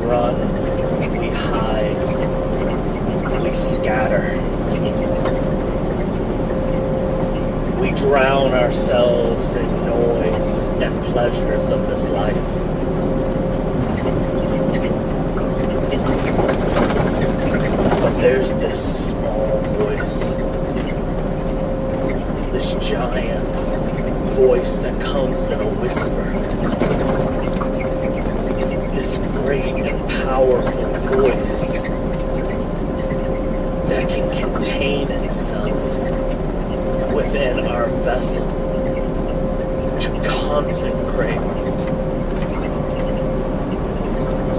run, we hide, we scatter. We drown ourselves in noise and pleasures of this life. But there's this small voice, this giant voice that comes in a whisper, this great and powerful voice that can contain itself within our vessel to consecrate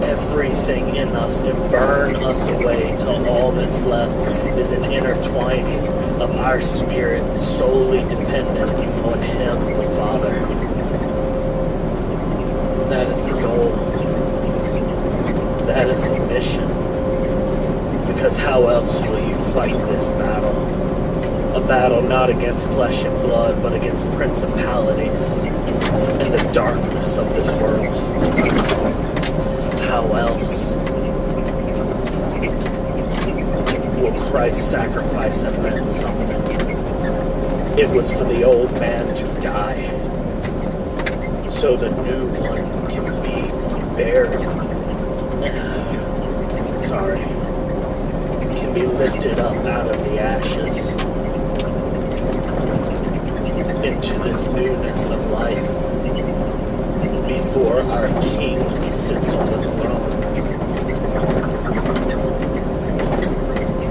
everything in us and burn us away till all that's left is an intertwining of our spirit solely dependent on Him, the Father. That is the goal. That is the mission. Because how else will you fight this battle? A battle not against flesh and blood, but against principalities and the darkness of this world. How else will Christ's sacrifice have meant something? It was for the old man to die, so the new one can be buried. Sorry. Can be lifted up out of the ashes into this newness of life before our King who sits on the throne.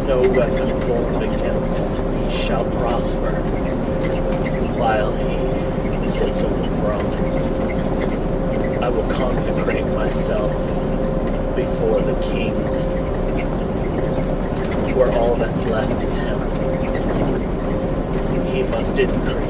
No weapon formed against me shall prosper while He sits on the throne. I will consecrate myself before the King, where all that's left is Him. He must increase.